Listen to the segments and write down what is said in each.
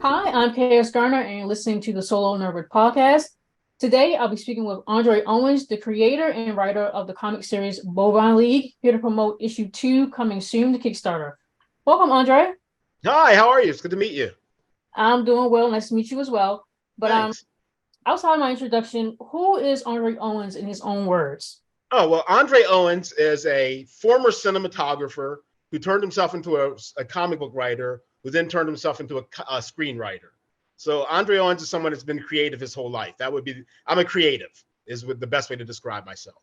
Hi, I'm KS Garner, and you're listening to the Solo Nerd podcast. Today, I'll be speaking with Andre Owens, the creator and writer of the comic series Bovine League, here to promote issue 2 coming soon to Kickstarter. Welcome, Andre. Hi, how are you? It's good to meet you. I'm doing well. Nice to meet you as well. But Thanks. outside of my introduction, who is Andre Owens in his own words? Oh, well, Andre Owens is a former cinematographer who turned himself into a comic book writer, who then turned himself into a screenwriter. So Andre Owens is someone that's been creative his whole life. I'm a creative, is the best way to describe myself.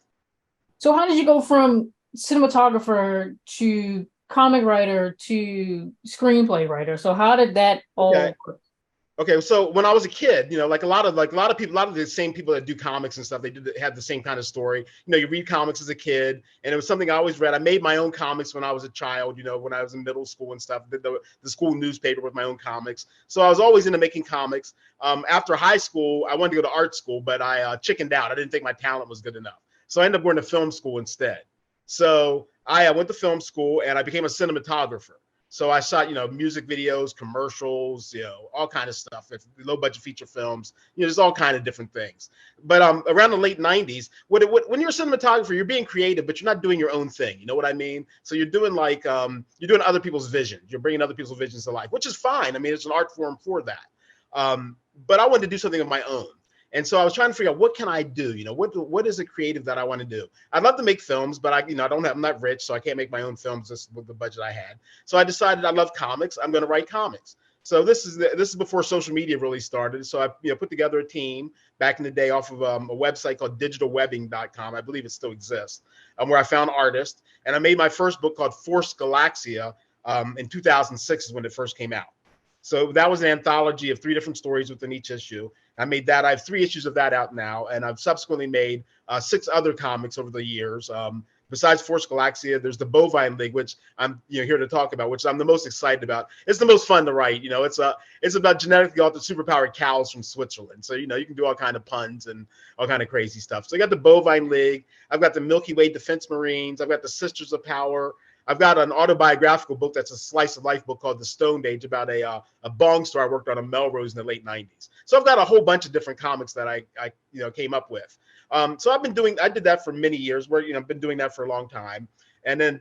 So, how did you go from cinematographer to comic writer to screenplay writer? So, how did that Okay. all work? Okay, so when I was a kid, like a lot of people, a lot of the same people that do comics and stuff, had the same kind of story. You read comics as a kid, and it was something I always read. I made my own comics when I was a child. When I was in middle school and stuff, did the school newspaper with my own comics. So I was always into making comics. After high school, I wanted to go to art school, but I chickened out. I didn't think my talent was good enough, so I ended up going to film school instead. So I went to film school and I became a cinematographer. So I shot, music videos, commercials, all kind of stuff. Low budget feature films, there's all kind of different things. But around the late '90s, when you're a cinematographer, you're being creative, but you're not doing your own thing. You know what I mean? So you're doing you're doing other people's visions. You're bringing other people's visions to life, which is fine. I mean, it's an art form for that. But I wanted to do something of my own. And so I was trying to figure out what can I do? What is a creative that I want to do? I'd love to make films, but I'm not rich, so I can't make my own films just with the budget I had. So I decided I love comics. I'm going to write comics. So this is before social media really started. So I put together a team back in the day off of a website called digitalwebbing.com. I believe it still exists, where I found artists, and I made my first book called Force Galaxia in 2006 is when it first came out. So that was an anthology of 3 different stories within each issue. I made that. I have 3 issues of that out now, and I've subsequently made 6 other comics over the years. Besides Force Galaxia, there's the Bovine League, which I'm here to talk about, which I'm the most excited about. It's the most fun to write. It's about genetically altered superpowered cows from Switzerland. So you can do all kind of puns and all kind of crazy stuff. So I got the Bovine League. I've got the Milky Way Defense Marines. I've got the Sisters of Power. I've got an autobiographical book that's a slice of life book called The Stone Age about a bong store I worked on in Melrose in the late '90s. So I've got a whole bunch of different comics that I came up with. So I did that for many years. I've been doing that for a long time. And then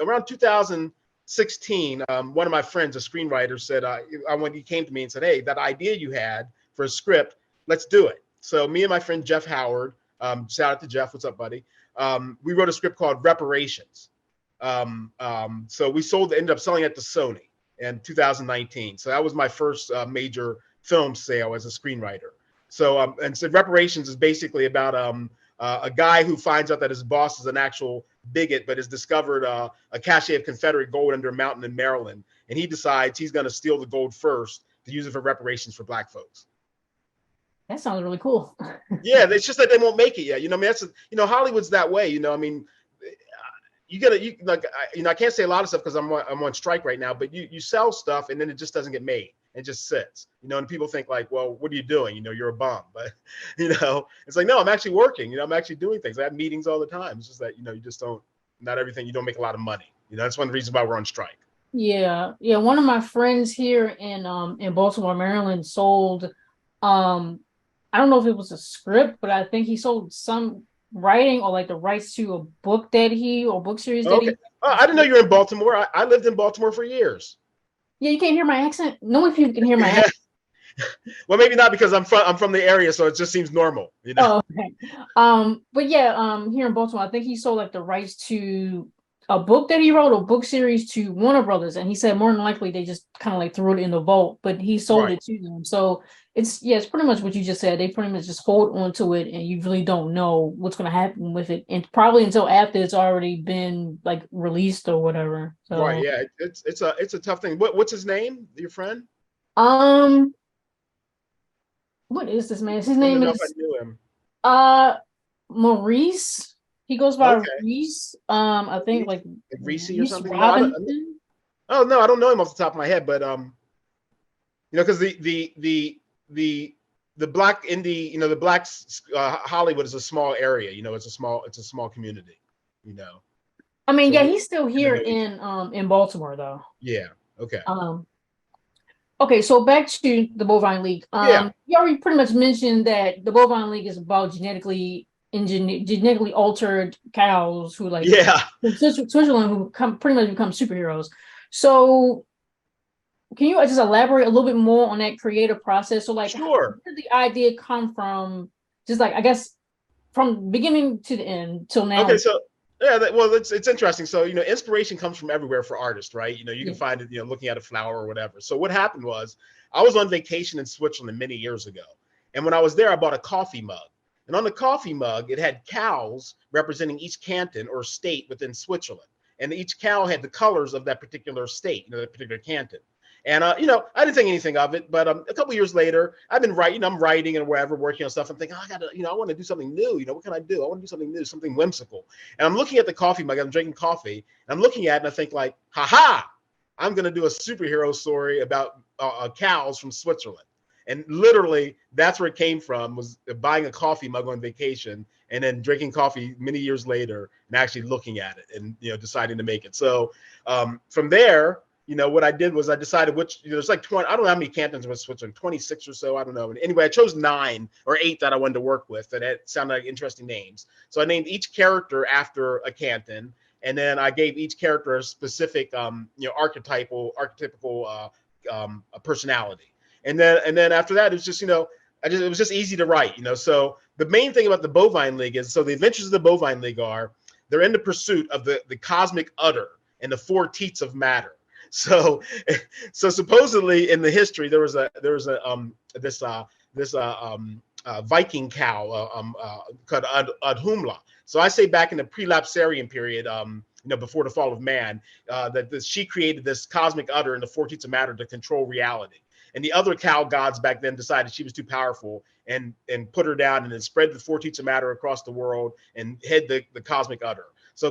around 2016, one of my friends, a screenwriter, said, he came to me and said, "Hey, that idea you had for a script, let's do it." So me and my friend Jeff Howard, shout out to Jeff, what's up, buddy? We wrote a script called Reparations. So we ended up selling it to Sony in 2019. So that was my first major film sale as a screenwriter. So Reparations is basically about a guy who finds out that his boss is an actual bigot, but has discovered a cache of Confederate gold under a mountain in Maryland, and he decides he's going to steal the gold first to use it for reparations for Black folks. That sounds really cool. Yeah, it's just that they won't make it yet. Hollywood's that way. I can't say a lot of stuff because I'm on strike right now, but you sell stuff and then it just doesn't get made. It just sits, and people think like, well, what are you doing? You're a bum, but it's like, no, I'm actually working, I'm actually doing things. I have meetings all the time. It's just that, you just don't, not everything, you don't make a lot of money. That's one of the reasons why we're on strike. Yeah, yeah. One of my friends here in Baltimore, Maryland, sold I don't know if it was a script, but I think he sold some writing or like the rights to a book or book series that Okay. he. I didn't know you were in Baltimore. I lived in Baltimore for years. Yeah, you can't hear my accent. No one people can hear my accent. Well, maybe not because I'm from the area, so it just seems normal. Oh, okay. But yeah, here in Baltimore, I think he sold like the rights to a book that he wrote, a book series to Warner Brothers, and he said more than likely they just kind of like threw it in the vault, but he sold Right. it to them. So it's pretty much what you just said. They pretty much just hold on to it, and you really don't know what's going to happen with it, and probably until after it's already been like released or whatever. Right. So, Yeah. It's a tough thing. What's his name? Your friend? um, what is this man? His I don't name know if I is knew him. uh Maurice. He goes by Okay. Reese. I think Reese, like like Reese or Reese something. No, I don't. Robinson. Oh no, I don't know him off the top of my head, but because the black indie, the black Hollywood is a small area. It's a small community. You know, I mean, so yeah, he's still I here didn't know. in Baltimore though. Yeah. Okay. Um, Okay, so back to the Bovine League. Yeah, You already pretty much mentioned that the Bovine League is about genetically altered cows who like yeah, in Switzerland who pretty much become superheroes. So can you just elaborate a little bit more on that creative process? So like sure. where did the idea come from? Just like I guess from beginning to the end till Okay, now. so yeah, well, it's interesting. So inspiration comes from everywhere for artists, right? You can Yeah. find it, looking at a flower or whatever. So what happened was, I was on vacation in Switzerland many years ago, and when I was there, I bought a coffee mug, and on the coffee mug, it had cows representing each canton or state within Switzerland, and each cow had the colors of that particular state, that particular canton. And I didn't think anything of it, but a couple years later, I've been writing. I'm writing and wherever, working on stuff. I'm thinking, oh, I gotta, I want to do something new. What can I do? I want to do something new, something whimsical. And I'm looking at the coffee mug. I'm drinking coffee, and I'm looking at it, and I think like, haha, I'm gonna do a superhero story about cows from Switzerland. And literally, that's where it came from, was buying a coffee mug on vacation and then drinking coffee many years later and actually looking at it and deciding to make it. So from there, what I did was I decided which, there's like 20, I don't know how many cantons in Switzerland, 26 or so, I don't know. And anyway, I chose 9 or 8 that I wanted to work with that sounded like interesting names. So I named each character after a canton, and then I gave each character a specific, archetypical personality. And then after that, it was just, it was just easy to write, So the main thing about the Bovine League is, so the adventures of the Bovine League are, they're in the pursuit of the cosmic udder and the 4 teats of matter. So, so supposedly in the history there was this Viking cow called Adhumla. So I say back in the pre-Lapsarian period, before the fall of man, that she created this cosmic udder and the 4 teats of matter to control reality. And the other cow gods back then decided she was too powerful and put her down, and then spread the 4 teats of matter across the world and hid the cosmic udder. So,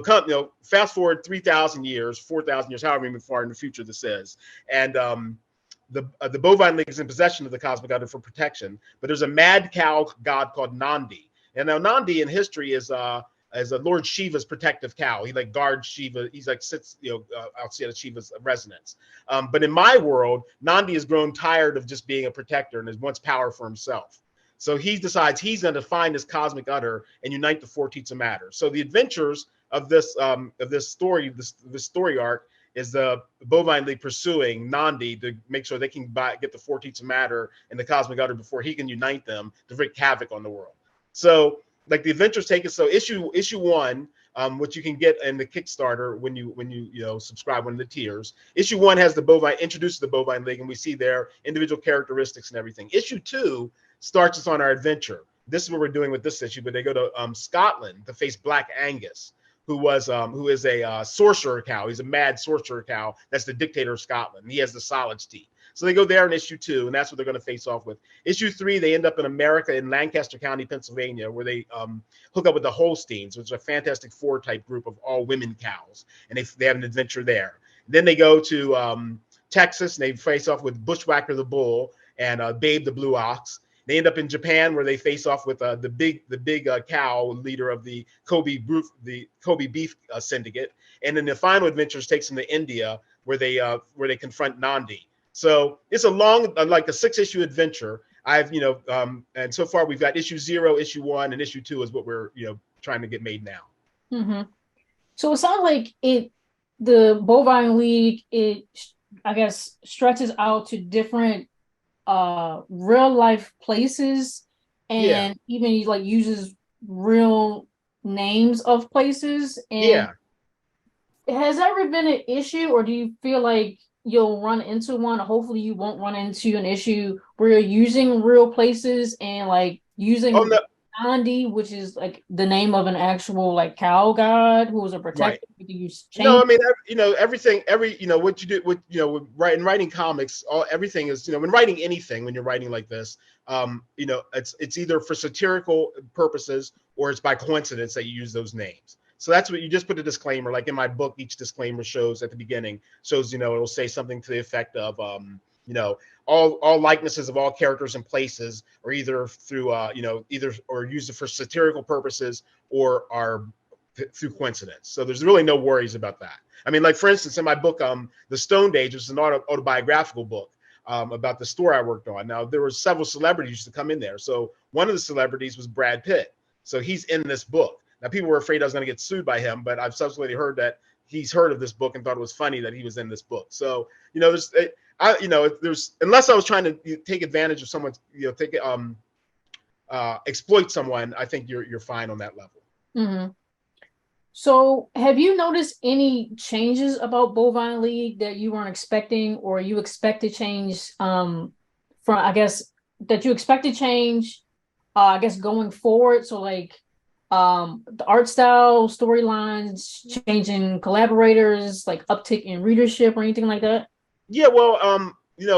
fast forward 3,000 years, 4,000 years, however far in the future this is, and the Bovine League is in possession of the cosmic udder for protection. But there's a mad cow god called Nandi, and now Nandi in history is a Lord Shiva's protective cow. He like guards Shiva. He's like sits outside of Shiva's residence. But in my world, Nandi has grown tired of just being a protector and wants power for himself. So he decides he's going to find this cosmic udder and unite the 4 teats of matter. So the adventures of this story, this story arc, is the Bovine League pursuing Nandi to make sure they can get the 4 teats of matter and the cosmic udder before he can unite them to wreak havoc on the world. So like the adventures take us. So issue 1, which you can get in the Kickstarter when you subscribe one of the tiers. Issue 1 has introduces the Bovine League, and we see their individual characteristics and everything. Issue 2 starts us on our adventure. This is what we're doing with this issue, but they go to Scotland to face Black Angus, who is a sorcerer cow. He's a mad sorcerer cow. That's the dictator of Scotland. He has the solids teeth. So they go there in issue 2, and that's what they're going to face off with. Issue 3, they end up in America, in Lancaster County, Pennsylvania, where they hook up with the Holsteins, which is a Fantastic Four type group of all women cows, and they have an adventure there. Then they go to Texas, and they face off with Bushwhacker the Bull and Babe the Blue Ox. They end up in Japan, where they face off with the big cow leader of the Kobe beef syndicate. And then the final adventures takes them to India, where they confront Nandi. So it's a long, like a 6-issue adventure. And so far we've got issue 0, issue 1, and issue 2 is what we're trying to get made now. Mm-hmm. So it sounds like the Bovine League, I guess stretches out to different real life places, and even like uses real names of places. And has that ever been an issue, or do you feel like you'll run into one? Or hopefully you won't run into an issue where you're using real places and like using Gandhi, which is like the name of an actual like cow god who was a protector. Right. You No, I mean, everything, what you do, in writing comics, everything is, when writing anything, when you're writing like this, it's either for satirical purposes or it's by coincidence that you use those names. So that's what you just put a disclaimer. Like in my book, each disclaimer shows at the beginning, it'll say something to the effect of, all likenesses of all characters and places are either through, or used for satirical purposes or are through coincidence. So there's really no worries about that. I mean, like for instance, in my book, The Stone Age, which is an autobiographical book, about the store I worked on. Now, there were several celebrities to come in there. So one of the celebrities was Brad Pitt. So he's in this book. Now, people were afraid I was going to get sued by him, but I've subsequently heard that he's heard of this book and thought it was funny that he was in this book. So, there's unless I was trying to take advantage of someone, exploit someone, I think you're fine on that level. Mm-hmm. So have you noticed any changes about Bovine League that you weren't expecting, or you expect to change from, I guess, that you expect to change, I guess, going forward? So like the art style, storylines, changing collaborators, like uptick in readership or anything like that? Yeah, well,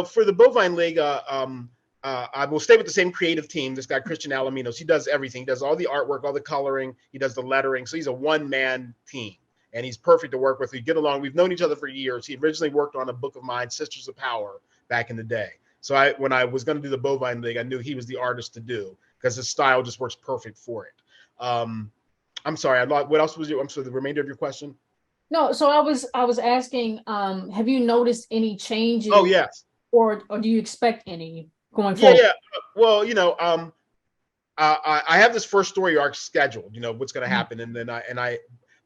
for the Bovine League, I will stay with the same creative team. This guy, Christian Alaminos, he does everything. He does all the artwork, all the coloring. He does the lettering. So he's a one-man team, and he's perfect to work with. We get along. We've known each other for years. He originally worked on a book of mine, Sisters of Power, back in the day. So when I was going to do the Bovine League, I knew he was the artist to do because his style just works perfect for it. I'm sorry. What else was the remainder of your question? No, so I was asking, have you noticed any changes? Oh, yes. Or do you expect any going forward? Yeah. Well, I have this first story arc scheduled, what's going to happen. And then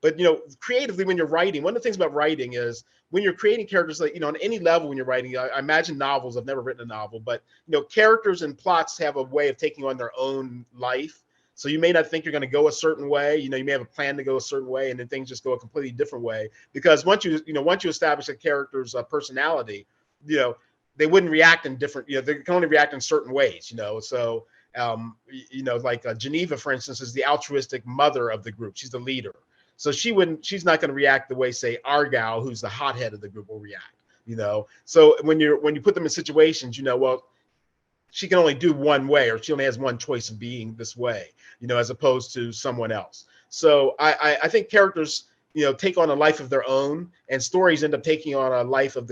but creatively when you're writing, one of the things about writing is when you're creating characters, like, on any level, when you're writing, I imagine novels, I've never written a novel, but characters and plots have a way of taking on their own life. So you may not think you're going to go a certain way. You may have a plan to go a certain way, and then things just go a completely different way. Because once you establish a character's personality, they wouldn't react in different. They can only react in certain ways. So like Geneva, for instance, is the altruistic mother of the group. She's the leader. So she's not going to react the way, say, Argyle, who's the hothead of the group, will react. So when you put them in situations, well, she can only do one way, or she only has one choice of being this way, as opposed to someone else. So I think characters, take on a life of their own, and stories end up taking on a life of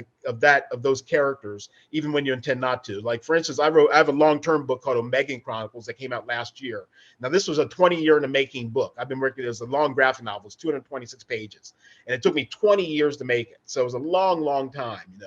those characters, even when you intend not to. Like, for instance, I have a long-term book called Omegan Chronicles that came out last year. Now, this was a 20-year in the making book. I've been working as a long graphic novel. It's 226 pages, and it took me 20 years to make it. So it was a long, long time,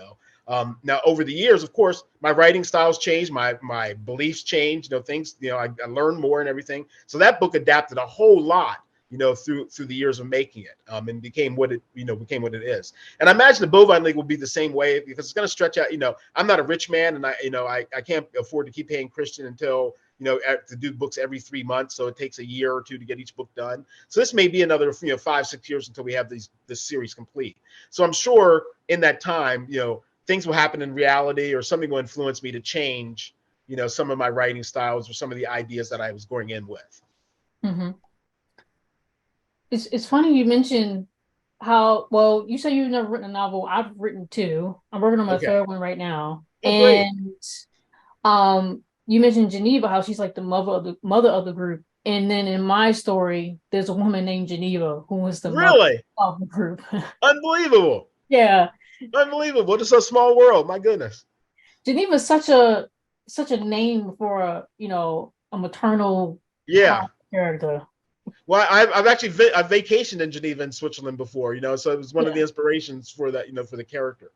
Now, over the years, of course, my writing styles changed, my beliefs changed, things, I learned more and everything. So that book adapted a whole lot, through the years of making it, and became what it is. And I imagine the Bovine League will be the same way, because it's going to stretch out. I'm not a rich man, and I can't afford to keep paying Christian until, to do books every 3 months. So it takes a year or two to get each book done. So this may be another, 5-6 years until we have this series complete. So I'm sure in that time, things will happen in reality, or something will influence me to change, some of my writing styles or some of the ideas that I was going in with. Mm-hmm. It's funny you mentioned how, well, you say you've never written a novel. I've written 2. I'm working on my third one right now. Oh, and you mentioned Geneva, how she's like the mother of the group. And then in my story, there's a woman named Geneva who was the mother of the group. Unbelievable. Yeah. Unbelievable. It's a small world. My goodness. Geneva is such a name for a maternal character. Well, I've actually I've vacationed in Geneva in Switzerland before, so it was one of the inspirations for that, for the character.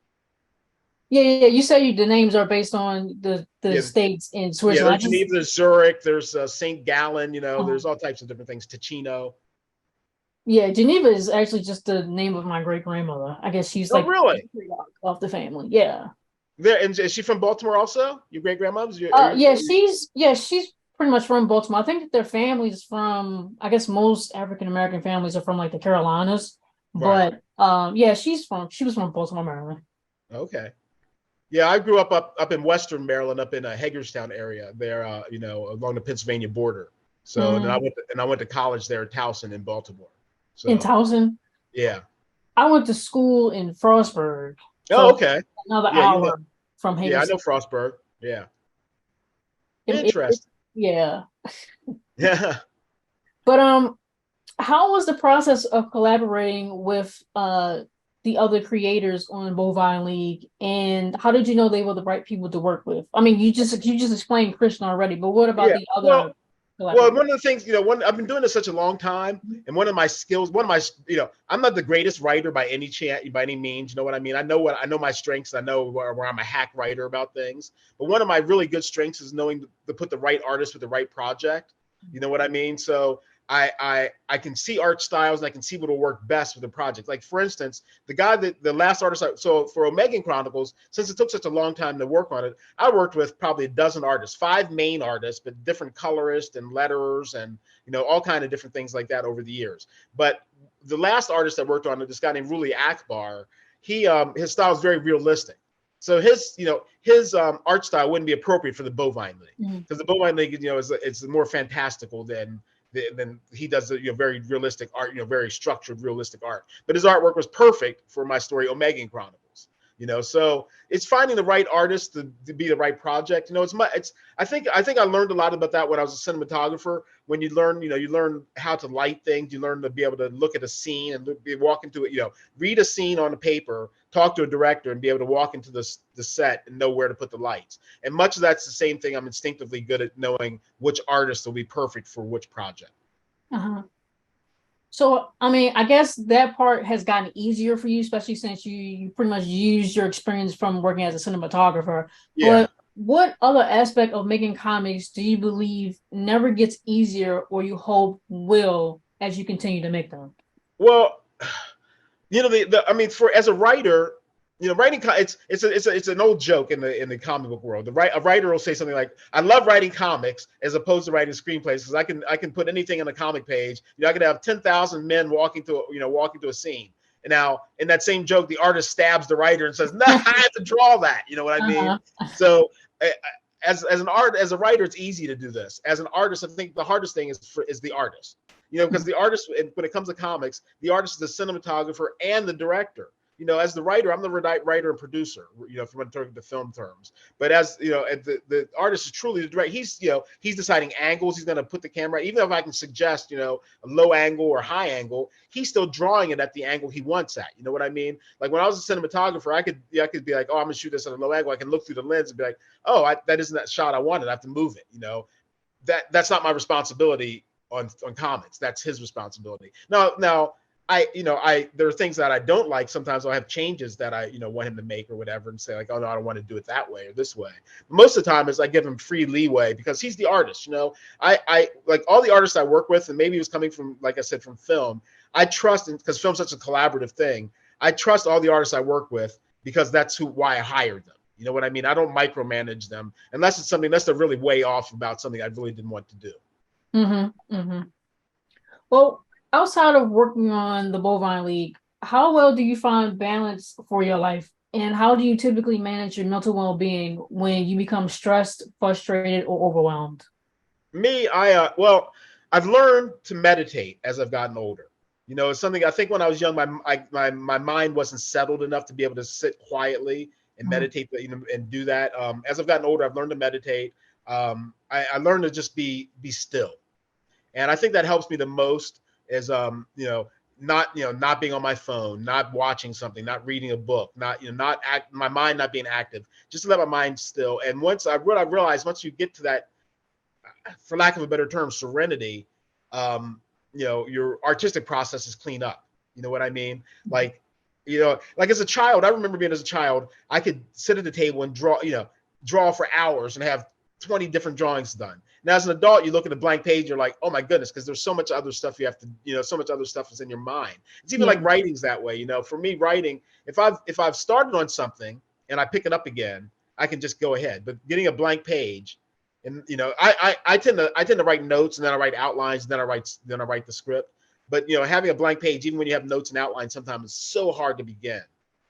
Yeah. You say the names are based on the states in Switzerland. Yeah, there's Geneva, there's Zurich, there's St. Gallen, there's all types of different things. Ticino. Yeah, Geneva is actually just the name of my great grandmother. I guess she's really of the family. Yeah. And is she from Baltimore also? Your great grandmother's? She's pretty much from Baltimore. I think that their family's from, I guess most African American families are from like the Carolinas. Right. But she was from Baltimore, Maryland. Okay. Yeah, I grew up in Western Maryland, up in Hagerstown area there, along the Pennsylvania border. So and I went to college there at Towson in Baltimore. So, in Towson? Yeah. I went to school in Frostburg. Oh, okay. Another hour from Hagerstown. Yeah, I know Frostburg. Yeah. Interesting. Yeah. Yeah. But how was the process of collaborating with the other creators on Bovine League, and how did you know they were the right people to work with? I mean, you just explained Christian already, but what about the other Well, one of the things, I've been doing this such a long time, and one of my skills, I'm not the greatest writer by any means. You know what I mean? I know my strengths. I know where I'm a hack writer about things. But one of my really good strengths is knowing to put the right artist with the right project. You know what I mean? So I can see art styles and I can see what will work best with the project. Like for instance, the last artist, so for Omegan Chronicles, since it took such a long time to work on it, I worked with probably a dozen artists, 5 main artists, but different colorists and letterers and all kind of different things like that over the years. But the last artist that worked on it, this guy named Ruli Akbar, his style is very realistic. So his art style wouldn't be appropriate for the Bovine League because the Bovine League, it's more fantastical than he does very realistic art, very structured, realistic art. But his artwork was perfect for my story, Omegan Chronicles. So it's finding the right artist to be the right project. I think I learned a lot about that when I was a cinematographer. When you learn how to light things, you learn to be able to look at a scene and walk into it, read a scene on a paper, talk to a director and be able to walk into the set and know where to put the lights. And much of that's the same thing. I'm instinctively good at knowing which artist will be perfect for which project. Uh-huh. So, I mean, I guess that part has gotten easier for you, especially since you pretty much used your experience from working as a cinematographer. Yeah. But what other aspect of making comics do you believe never gets easier or you hope will as you continue to make them? Well, as a writer, writing it's an old joke in the comic book world. A writer will say something like, "I love writing comics as opposed to writing screenplays because I can put anything on a comic page. I could have 10,000 men walking to a scene." And now in that same joke, the artist stabs the writer and says, "No, I have to draw that." You know what I mean? So as a writer, it's easy to do this. As an artist, I think the hardest thing is the artist. Because the artist, when it comes to comics, the artist is the cinematographer and the director. As the writer, I'm the writer and producer, if we're talking to film terms. But as the artist is truly the director. He's deciding angles. He's going to put the camera. Even if I can suggest, a low angle or high angle, he's still drawing it at the angle he wants at. You know what I mean? Like when I was a cinematographer, I could be like, "Oh, I'm going to shoot this at a low angle." I can look through the lens and be like, "Oh, that isn't that shot I wanted. I have to move it." That's not my responsibility on comics. That's his responsibility. Now, there are things that I don't like. Sometimes I'll have changes that I, want him to make or whatever and say like, "Oh no, I don't want to do it that way or this way." But most of the time is I give him free leeway because he's the artist. I like all the artists I work with, and maybe it was coming from, like I said, from film. I trust, because film's such a collaborative thing. I trust all the artists I work with because that's why I hired them. You know what I mean? I don't micromanage them unless they're really way off about something I really didn't want to do. Mm-hmm. Mm-hmm. Well, outside of working on the Bovine League, how well do you find balance for your life? And how do you typically manage your mental well-being when you become stressed, frustrated, or overwhelmed? Me, I've learned to meditate as I've gotten older. It's something I think when I was young, my mind wasn't settled enough to be able to sit quietly and meditate, and do that. As I've gotten older, I've learned to meditate. I learned to just be still. And I think that helps me the most is, not being on my phone, not watching something, not reading a book, my mind not being active, just to let my mind still. And what I realized, once you get to that, for lack of a better term, serenity, your artistic processes clean up. You know what I mean? Like as a child, I remember being as a child, I could sit at the table and draw for hours and have 20 different drawings done. Now, as an adult, you look at a blank page, you're like, "Oh my goodness," because there's so much other stuff you have to, so much other stuff is in your mind. It's even like writing's that way. For me, writing, if I've started on something and I pick it up again, I can just go ahead. But getting a blank page, and I tend to write notes and then I write outlines and then I write the script. But having a blank page, even when you have notes and outlines, sometimes it's so hard to begin.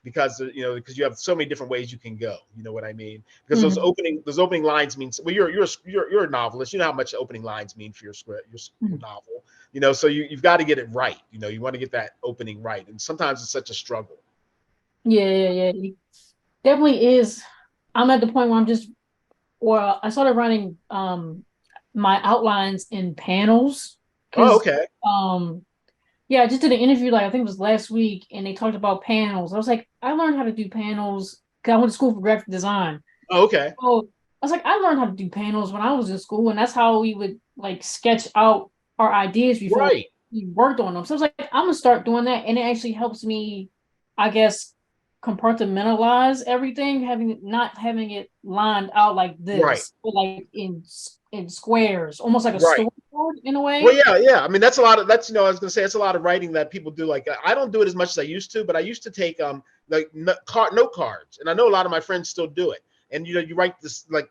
Because you have so many different ways you can go. You know what I mean? Because those opening lines mean, well, you're a novelist. You know how much opening lines mean for your script, your novel. So you've got to get it right. You want to get that opening right, and sometimes it's such a struggle. Yeah. It definitely is. I'm at the point where I started writing my outlines in panels. Oh, okay. Yeah, I just did an interview, like I think it was last week, and they talked about panels. I was like, I learned how to do panels because I went to school for graphic design. Oh, okay. So I was like, I learned how to do panels when I was in school, and that's how we would like sketch out our ideas before Right. we worked on them. So I was like, I'm gonna start doing that, and it actually helps me, I guess, compartmentalize everything, not having it lined out like Right. this, but like in squares, almost like a Right. storyboard in a Well, way. yeah, yeah. I mean, that's a lot of that's I was gonna say it's a lot of writing that people do. Like, I don't do it as much as I used to, but I used to take like note cards, and I know a lot of my friends still do it. And you write this like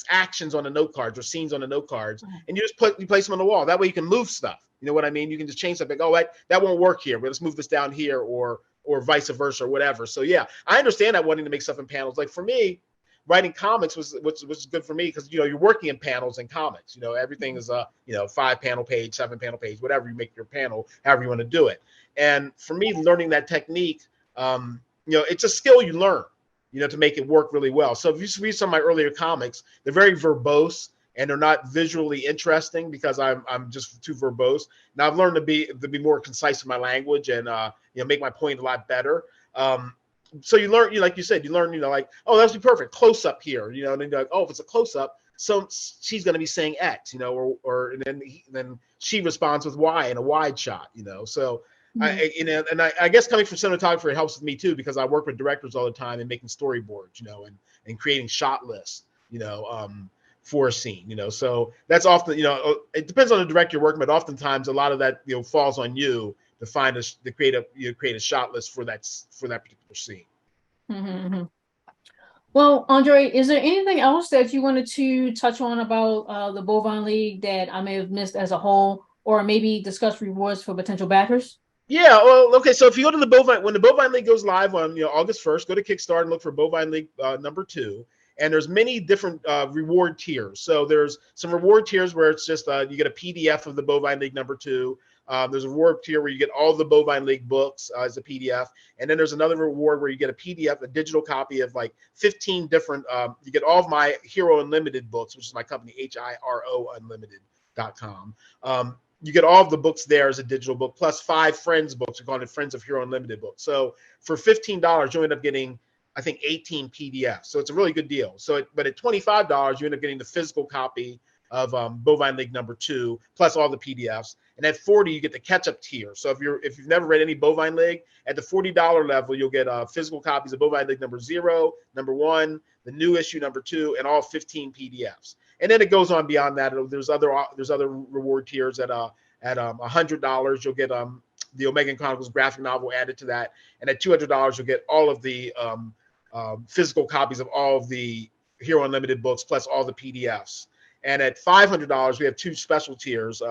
actions on the note cards or scenes on the note cards, and you place them on the wall. That way you can move stuff. You know what I mean? You can just change something. Like, oh, that won't work here. Well, let's move this down here, or vice versa, or whatever. So yeah, I understand that wanting to make stuff in panels. Like for me, writing comics was good for me because you're working in panels and comics. Everything is 5-panel page, 7-panel page, whatever you make your panel, however you want to do it. And for me, learning that technique, it's a skill you learn, to make it work really well. So if you read some of my earlier comics, they're very verbose and they're not visually interesting because I'm just too verbose. Now I've learned to be more concise in my language and make my point a lot better. So you learn, like you said, like, oh, that's perfect. Close up here, and then you're like, oh, if it's a close up, so she's going to be saying X, and then she responds with Y in a wide shot, So I guess coming from cinematography, it helps with me too, because I work with directors all the time and making storyboards, and creating shot lists, for a scene, So that's often, it depends on the director you're working with. Oftentimes, a lot of that, falls on you to create a shot list for that particular scene. Mm-hmm. Well, Andre, is there anything else that you wanted to touch on about the Bovine League that I may have missed as a whole, or maybe discuss rewards for potential backers? Yeah, well, okay. So if you go to when the Bovine League goes live on August 1st, go to Kickstarter and look for Bovine League #2. And there's many different reward tiers. So there's some reward tiers where it's just you get a PDF of the Bovine League #2. There's a reward tier where you get all the Bovine League books as a PDF. And then there's another reward where you get a PDF, a digital copy of like 15 different, you get all of my Hero Unlimited books, which is my company, HIRO Unlimited.com. You get all of the books there as a digital book, plus 5 Friends books. We're calling it Friends of Hero Unlimited books. So for $15, you end up getting, I think, 18 PDFs. So it's a really good deal. But at $25, you end up getting the physical copy of Bovine League #2, plus all the PDFs. And at $40, you get the catch-up tier. So if you've never read any Bovine League, at the $40 level, you'll get physical copies of Bovine League #0, #1, the new issue #2, and all 15 PDFs. And then it goes on beyond that. There's other reward tiers at $100, you'll get the Omega Chronicles graphic novel added to that, and at $200, you'll get all of the physical copies of all of the Hero Unlimited books plus all the PDFs. And at $500, we have 2 special tiers.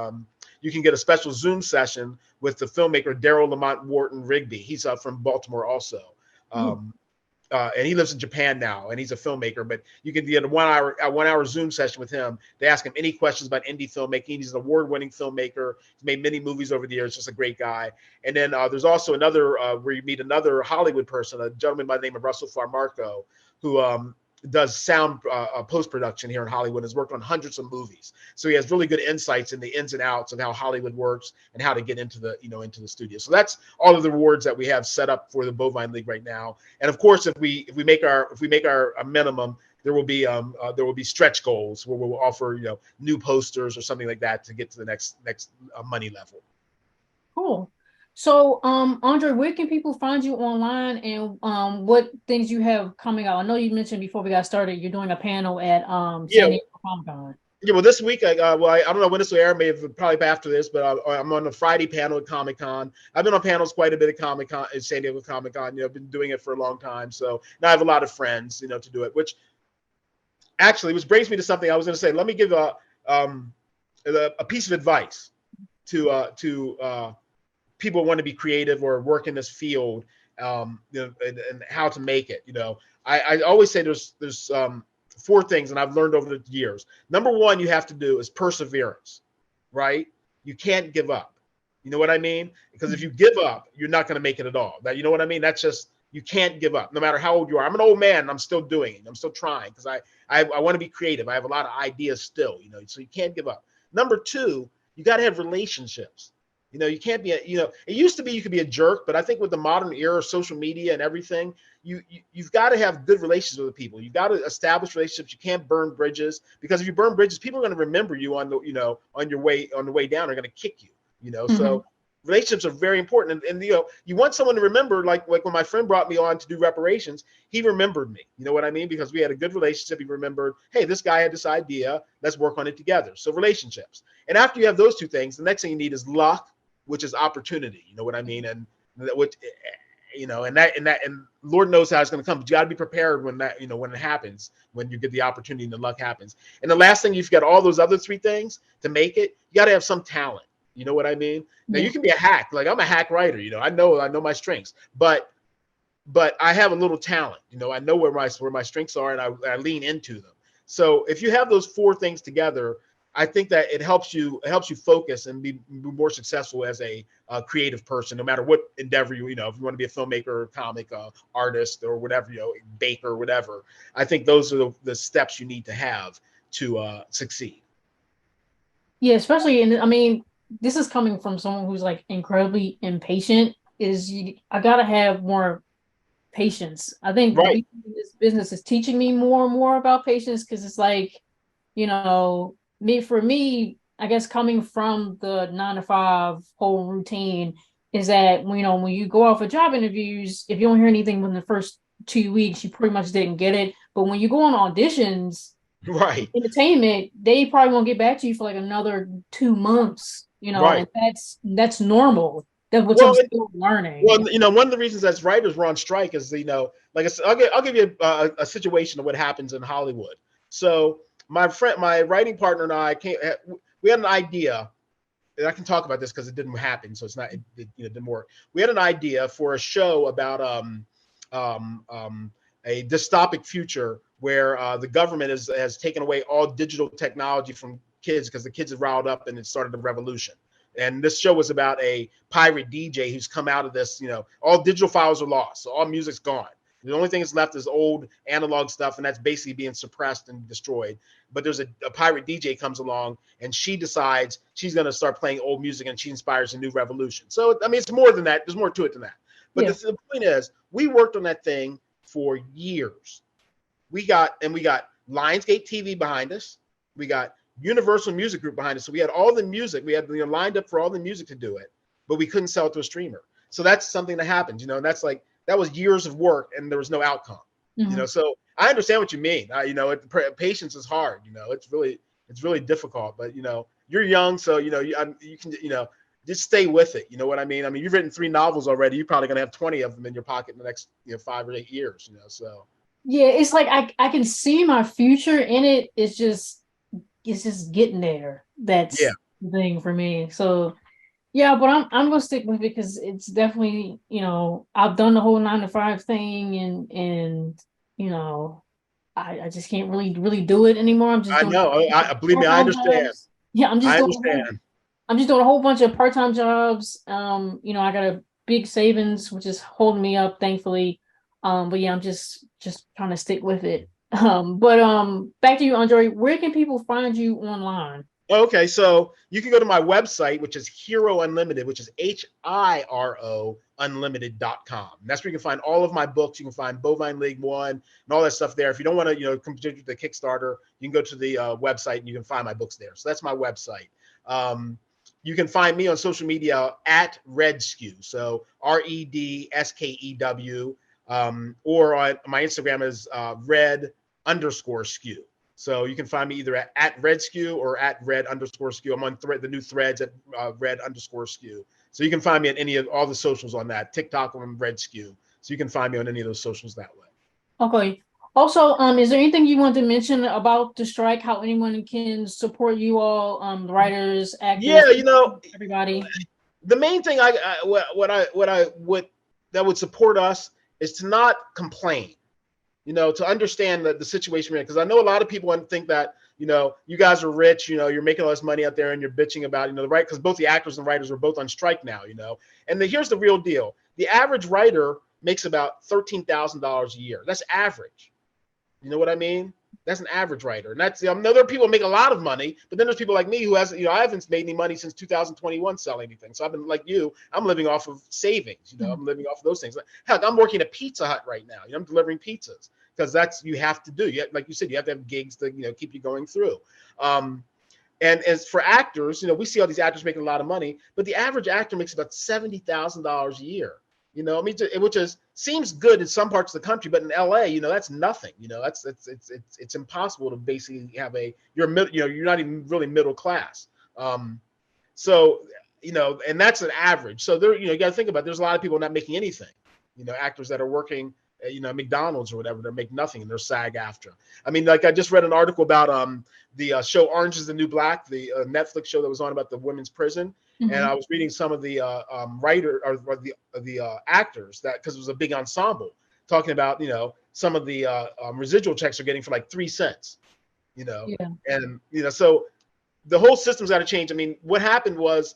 You can get a special Zoom session with the filmmaker Daryl Lamont Wharton Rigby. He's from Baltimore also. And he lives in Japan now, and he's a filmmaker. But you can get a 1-hour Zoom session with him. They ask him any questions about indie filmmaking. He's an award-winning filmmaker. He's made many movies over the years. Just a great guy. And then there's also another where you meet another Hollywood person, a gentleman by the name of Russell Farmarco, who does sound post-production here in Hollywood, has worked on hundreds of movies. So he has really good insights in the ins and outs of how Hollywood works and how to get into the studio. So that's all of the rewards that we have set up for the Bovine League right now. And of course, if we make our minimum, there will be stretch goals where we'll offer new posters or something like that to get to the next money level. Cool. So, Andre, where can people find you online, and what things you have coming out? I know you mentioned before we got started, you're doing a panel at San Diego Comic-Con. Yeah, well, this week, I don't know when this will air, maybe probably after this, but I'm on a Friday panel at Comic-Con. I've been on panels quite a bit at Comic-Con, at San Diego Comic-Con. I've been doing it for a long time, so now I have a lot of friends, to do it. Which brings me to something I was going to say. Let me give a piece of advice to people who want to be creative or work in this field, and how to make it. I always say there's 4 things, and I've learned over the years. Number 1, you have to do is perseverance, right? You can't give up. You know what I mean? Because if you give up, you're not going to make it at all. You know what I mean? That's just, you can't give up, no matter how old you are. I'm an old man, and I'm still doing it. I'm still trying because I want to be creative. I have a lot of ideas still, so you can't give up. Number 2, you got to have relationships. You know, you can't be it used to be you could be a jerk, but I think with the modern era of social media and everything, you've got to have good relationships with people. You've got to establish relationships. You can't burn bridges, because if you burn bridges, people are going to remember you on the way down. They're going to kick you. So relationships are very important. And you want someone to remember, like when my friend brought me on to do reparations, he remembered me. You know what I mean? Because we had a good relationship. He remembered, hey, this guy had this idea. Let's work on it together. So relationships. And after you have those two things, the next thing you need is luck, which is opportunity. You know what I mean? And and Lord knows how it's going to come. But you got to be prepared when when it happens, when you get the opportunity and the luck happens. And the last thing, you've got all those other three things to make it. You got to have some talent. You know what I mean? Now you can be a hack. Like, I'm a hack writer. I know my strengths, but I have a little talent. I know where my strengths are, and I lean into them. So if you have those four things together, I think that it helps you focus and be more successful as a creative person, no matter what endeavor if you want to be a filmmaker, comic artist, or whatever, baker, whatever. I think those are the steps you need to have to succeed. Yeah, especially this is coming from someone who's like incredibly impatient. I gotta have more patience. I think Right. this business is teaching me more and more about patience, because it's like, for me, I guess coming from the 9 to 5 whole routine is that when you go out for job interviews, if you don't hear anything within the first 2 weeks, you pretty much didn't get it. But when you go on auditions, right, entertainment, they probably won't get back to you for like another 2 months, right. and that's normal. That's what I'm still learning. Well, one of the reasons as writers we're on strike is, like I said, I'll give you a situation of what happens in Hollywood. So my writing partner and I we had an idea, and I can talk about this because it didn't happen, so it's not, it didn't work. We had an idea for a show about a dystopic future where the government has taken away all digital technology from kids, because the kids have riled up and it started a revolution. And this show was about a pirate DJ who's come out of this, all digital files are lost. So all music's gone. The only thing that's left is old analog stuff, and that's basically being suppressed and destroyed. But there's a pirate DJ comes along, and she decides she's going to start playing old music, and she inspires a new revolution. So, it's more than that. There's more to it than that. But the point is, we worked on that thing for years. We got Lionsgate TV behind us. We got Universal Music Group behind us. So we had all the music. We had lined up for all the music to do it, but we couldn't sell it to a streamer. So that's something that happens, and that's like, that was years of work and there was no outcome. So I understand what you mean. Patience is hard. It's really difficult. But you're young, so you can just stay with it. You know what I mean? You've written 3 novels already. You're probably gonna have 20 of them in your pocket in the next 5 or 8 years. So yeah, it's like I can see my future in it. It's just getting there. That's the thing for me. So yeah, but I'm gonna stick with it, because it's definitely, I've done the whole 9 to 5 thing, and I just can't really do it anymore. I'm just I doing know. Believe me, I understand. jobs. Yeah, I'm just doing a whole bunch of part-time jobs. I got a big savings, which is holding me up, thankfully. But yeah, I'm just trying to stick with it. But back to you, Andre. Where can people find you online? Okay, so you can go to my website, which is Hiro Unlimited, which is HIRO Unlimited.com. That's where you can find all of my books. You can find Bovine League 1 and all that stuff there. If you don't want to, contribute to the Kickstarter, you can go to the website and you can find my books there. So that's my website. You can find me on social media at RedSkew. So REDSKEW. Or on my Instagram is red_skew. So you can find me either at RedSkew or at red_skew. I'm on the new threads at red_skew. So you can find me at all the socials on that. TikTok, I'm RedSkew. So you can find me on any of those socials that way. Okay. Also, is there anything you want to mention about the strike? How anyone can support you all, the writers, actors? Yeah, everybody. The main thing that would support us is to not complain. To understand the situation we're in. Because I know a lot of people think that, you guys are rich, you're making all this money out there and you're bitching about, because both the actors and writers are both on strike now, And here's the real deal. The average writer makes about $13,000 a year. That's average. You know what I mean? That's an average writer. And that's, there are people who make a lot of money, but then there's people like me who hasn't, I haven't made any money since 2021 selling anything. So I've been like you, I'm living off of savings, I'm living off of those things. Heck, I'm working at Pizza Hut right now. I'm delivering pizzas because that's, you have to do. Like you said, you have to have gigs to, keep you going through. And as for actors, we see all these actors making a lot of money, but the average actor makes about $70,000 a year. Which seems good in some parts of the country, but in LA, that's nothing. It's impossible to basically have you're not even really middle class. So and that's an average. So there, you got to think about, there's a lot of people not making anything. Actors that are working, McDonald's or whatever, that make nothing and they're SAG-AFTRA. I mean, like I just read an article about the show Orange is the New Black, the Netflix show that was on about the women's prison. Mm-hmm. And I was reading some of the writer or the actors, that because it was a big ensemble, talking about some of the residual checks are getting for like 3 cents, and so the whole system's got to change. I mean, what happened was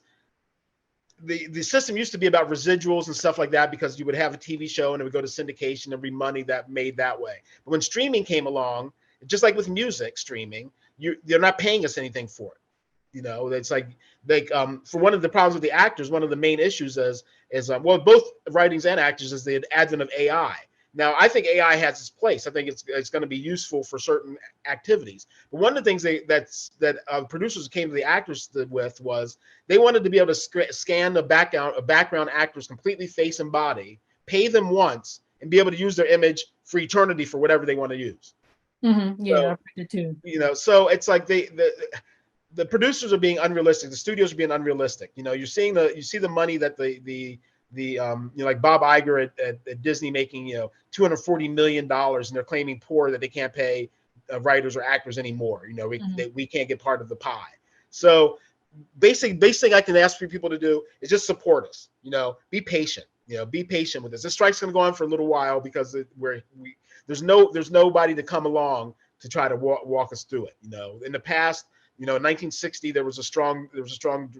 the system used to be about residuals and stuff like that, because you would have a TV show and it would go to syndication and be money that made that way. But when streaming came along, just like with music streaming, they're not paying us anything for it. It's like for one of the problems with the actors, one of the main issues is both writings and actors is the advent of AI. Now, I think AI has its place. I think it's going to be useful for certain activities. But one of the things that producers came to the actors with was they wanted to be able to scan the background actors completely face and body, pay them once, and be able to use their image for eternity for whatever they want to use. Mm-hmm. Yeah, so, I read it too. So it's like the producers are being unrealistic. The studios are being unrealistic. You see the money that like Bob Iger at Disney making $240 million, and they're claiming poor that they can't pay writers or actors anymore. We can't get part of the pie. So basic thing I can ask for people to do is just support us. Be patient. Be patient with this. This strike's going to go on for a little while because there's nobody to come along to try to walk us through it. In the past, in 1960, there was a strong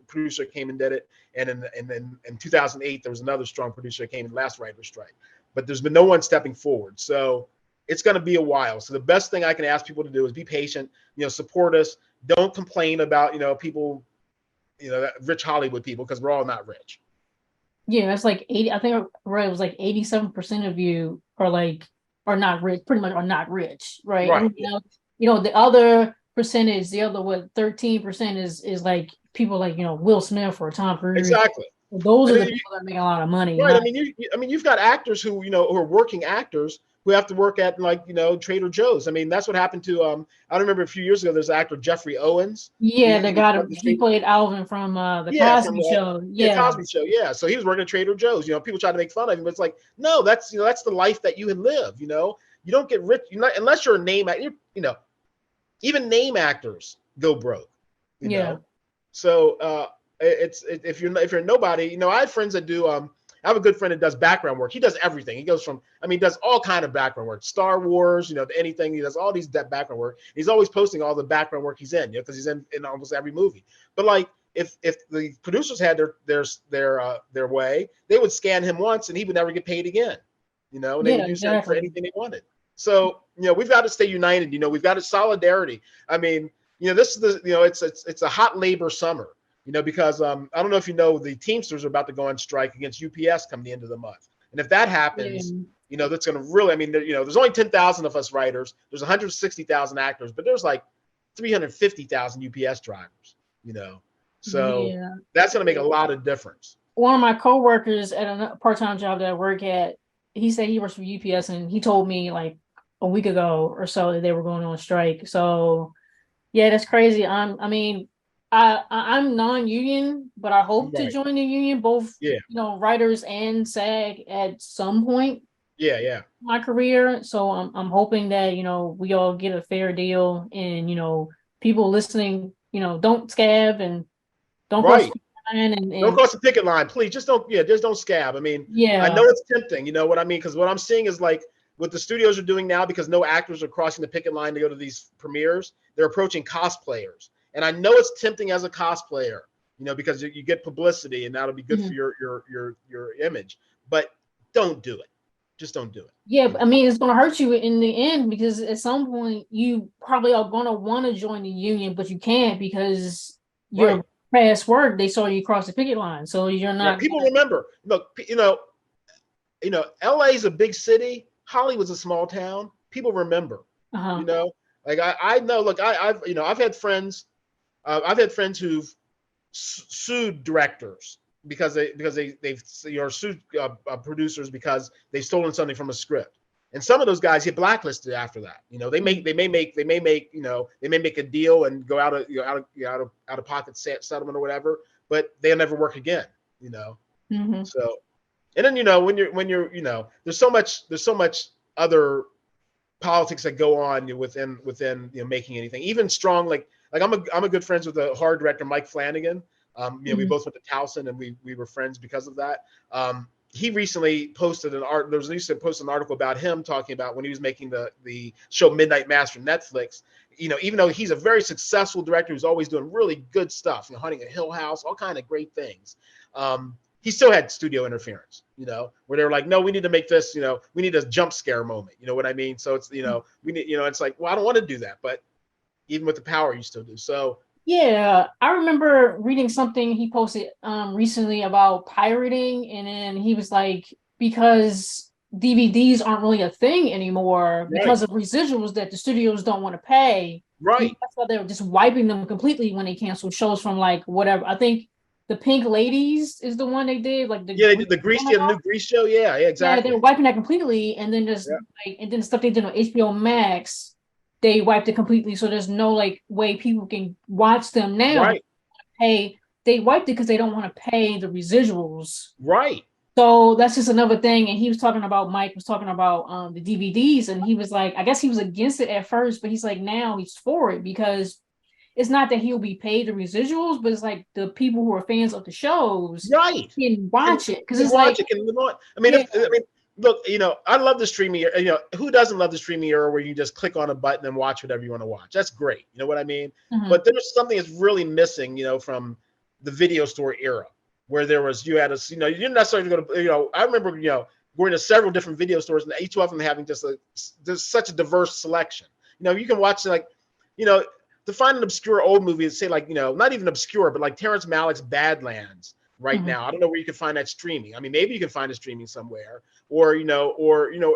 producer that came and did it, and in 2008, there was another strong producer that came in the last writer's strike. But there's been no one stepping forward, so it's going to be a while. So the best thing I can ask people to do is be patient. Support us. Don't complain about people, rich Hollywood people, because we're all not rich. Yeah, that's like 80. I think I read it was like 87% of you are not rich. Pretty much are not rich, right? Right. And, the other percentage, the other 13% is like people like Will Smith or Tom Cruise. Exactly. Those are the people that make a lot of money. Right. You've got actors who who are working actors who have to work at Trader Joe's. I mean, that's what happened to I remember a few years ago. There's an actor Jeffrey Owens. Yeah, he played Alvin from the Cosby Show. Yeah, Cosby Show. Yeah, so he was working at Trader Joe's. People try to make fun of him, but it's like, no, that's that's the life that you live. You don't get rich. Unless you're a name actor. Even name actors go broke. Yeah. So if you're nobody, I have friends that do. I have a good friend that does background work. He does everything. He goes from, he does all kind of background work, Star Wars, anything. He does all these background work. He's always posting all the background work he's in, because he's in almost every movie. But like, if the producers had their way, they would scan him once and he would never get paid again. And they would use him for anything they wanted. So, we've got to stay united. We've got a solidarity. This is it's a hot labor summer. Because I don't know if the Teamsters are about to go on strike against UPS come the end of the month. And if that happens, that's going to really, there's only 10,000 of us writers. There's 160,000 actors, but there's like 350,000 UPS drivers, So that's going to make a lot of difference. One of my coworkers at a part-time job that I work at, he said he works for UPS, and he told me like a week ago or so that they were going on strike. So yeah, that's crazy. I'm non-union, but I hope to join the union, both writers and SAG at some point. Yeah. My career. So I'm hoping that we all get a fair deal, and people listening, don't scab and don't cross the line and don't cross the picket line, please. Just don't scab. I know it's tempting. You know what I mean? Because what I'm seeing is like what the studios are doing now, because no actors are crossing the picket line to go to these premieres. They're approaching cosplayers. And I know it's tempting as a cosplayer, because you get publicity and that'll be good for your image. But don't do it. Just don't do it. Yeah, but I mean, it's going to hurt you in the end because at some point you probably are going to want to join the union, but you can't because your past work, they saw you cross the picket line. So you're Yeah, not. people remember. Look, LA is a big city. Hollywood's a small town. People remember. Uh-huh. Like I know. Look, I've had friends. I've had friends who've sued directors because they've sued producers because they've stolen something from a script. And some of those guys get blacklisted after that. They may make a deal and go out of pocket settlement or whatever, but they'll never work again. Mm-hmm. So, and then when you're there's so much other politics that go on within making anything even strong. Like I'm a good friends with the horror director Mike Flanagan. We both went to Towson and we were friends because of that. He recently posted an article about him talking about when he was making the show Midnight Mass for Netflix. Even though he's a very successful director who's always doing really good stuff, Hunting a Hill House, all kind of great things. He still had studio interference, where they were like, no, we need to make this, we need a jump scare moment. You know what I mean? So it's, we need, it's like, well, I don't want to do that, but even with the power, you still do. So yeah, I remember reading something he posted recently about pirating, and then he was like, because DVDs aren't really a thing anymore because of residuals that the studios don't want to pay. Right. That's why they were just wiping them completely when they canceled shows from like whatever. I think the Pink Ladies is the one they did, like they did the Grease, the new Grease show. Yeah, exactly. Yeah, they were wiping that completely, and then and then stuff they did on HBO Max, they wiped it completely. So there's no like way people can watch them now. Right. They wiped it because they don't want to pay the residuals. Right. So that's just another thing. And Mike was talking about the DVDs, and he was like, I guess he was against it at first, but he's like now he's for it because it's not that he'll be paid the residuals, but it's like the people who are fans of the shows can watch it because it's like look, I love the streaming. Who doesn't love the streaming era where you just click on a button and watch whatever you want to watch? That's great. You know what I mean? Mm-hmm. But there's something that's really missing, from the video store era where you didn't necessarily go to, I remember, going to several different video stores and each of them having there's such a diverse selection. You can watch to find an obscure old movie and say not even obscure, but like Terrence Malick's Badlands right now. I don't know where you can find that streaming. I mean, maybe you can find it streaming somewhere or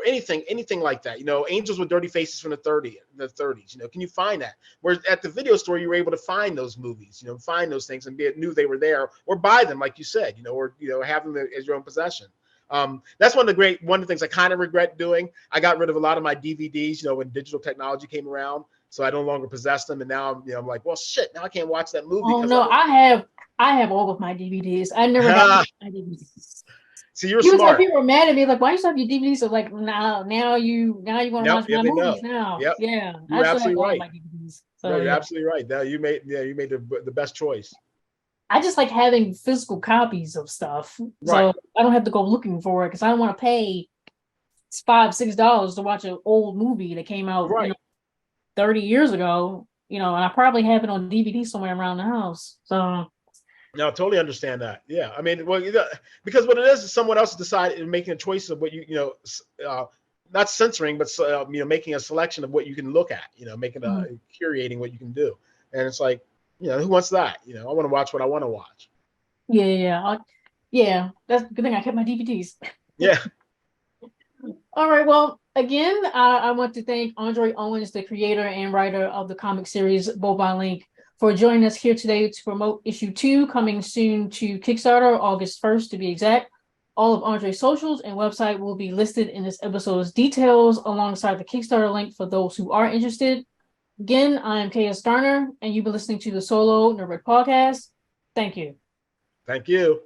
anything like that. Angels with Dirty Faces from the 30s. Can you find that? Whereas at the video store, you were able to find those movies, find those things and knew they were there or buy them, like you said, or have them as your own possession. That's one of the things I kind of regret doing. I got rid of a lot of my DVDs, when digital technology came around. So I no longer possess them, and now I'm like, well, shit. Now I can't watch that movie. Oh no, I have all of my DVDs. I never got my DVDs. So you're smart. Like, people were mad at me, like, why you still have your DVDs? So like, now you want to watch my movies now. Yep. Yeah, you're absolutely right. My DVDs. So, no, you're absolutely right. Now you made the best choice. I just like having physical copies of stuff, so I don't have to go looking for it because I don't want to pay $5-6 to watch an old movie that came out 30 years ago, and I probably have it on DVD somewhere around the house. So, no, I totally understand that. Yeah, I mean, well, because what it is someone else decided making a choice of what not censoring, but making a selection of what you can look at. Making curating what you can do, and it's like, who wants that? I want to watch what I want to watch. Yeah. That's a good thing I kept my DVDs. Yeah. All right. Well, again, I want to thank Andre Owens, the creator and writer of the comic series Bovine, for joining us here today to promote issue 2, coming soon to Kickstarter, August 1st to be exact. All of Andre's socials and website will be listed in this episode's details alongside the Kickstarter link for those who are interested. Again, I'm K.S. Garner, and you've been listening to the Solo Nerd Bird Podcast. Thank you. Thank you.